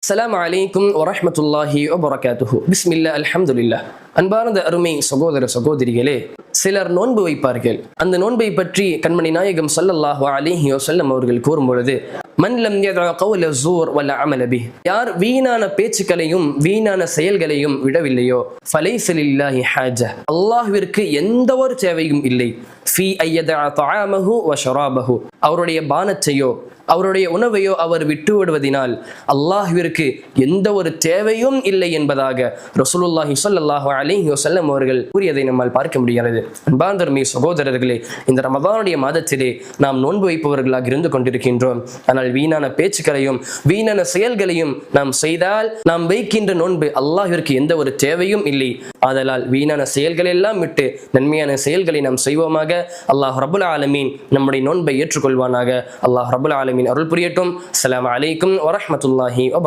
அஸ்ஸலாமு அலைக்கும் வரஹ்மத்துல்லாஹி வபரகாத்துஹு. பிஸ்மில்லாஹ், அல்ஹம்துலில்லாஹ். அன்பார்ந்த அருமை சகோதர சகோதரிகளே, சிலர் நோன்பு வைப்பார்கள். அந்த நோன்பை பற்றி கண்மணி நாயகம் ஸல்லல்லாஹு அலைஹி வஸல்லம் அவர்கள் கூறும் பொழுது, மன் லம் யதஅ கௌல ஸூர் வல அமல பிஹ், யார் வீணான பேச்சுக்களையும் வீணான செயல்களையும் விடவில்லையோ, ஃபலைஸ லில்லாஹி ஹாஜா, அல்லாஹ்விற்கு எந்த ஒரு தேவையும் இல்லை, ஃபீ அய்யதஅ தஆமஹு வ ஷராபஹு, அவருடைய பானத்தையோ அவருடைய உணவையோ அவர் விட்டு விடுவதினால் அல்லாஹ்விற்கு எந்த ஒரு தேவையும் இல்லை என்பதாக ரசூலுல்லாஹி ஸல்லல்லாஹு அலைஹி வஸல்லம் அவர்கள் கூறியதை நம்மால் பார்க்க முடிகிறது. அன்பார்ந்த சகோதரர்களே, இந்த ரமதானுடைய மாதத்திலே நாம் நோன்பு வைப்பவர்களாக இருந்து கொண்டிருக்கின்றோம். ஆனால் வீணான பேச்சுக்களையும் வீணான செயல்களையும் நாம் செய்தால் நாம் வைக்கின்ற நோன்பு அல்லாஹ்விற்கு எந்த ஒரு தேவையும் இல்லை. ஆதலால் வீணான செயல்களை எல்லாம் விட்டு நன்மையான செயல்களை நாம் செய்வோமாக. அல்லாஹ் ரப்புல் ஆலமீன் நம்முடைய நோன்பை ஏற்றுக்கொள்வானாக. அல்லாஹ் ரப்புல் ஆலமீன் அருள் புரியட்டும். அஸ்ஸலாமு அலைக்கும் வரஹ்மத்துல்லாஹி வபரகாத்துஹு.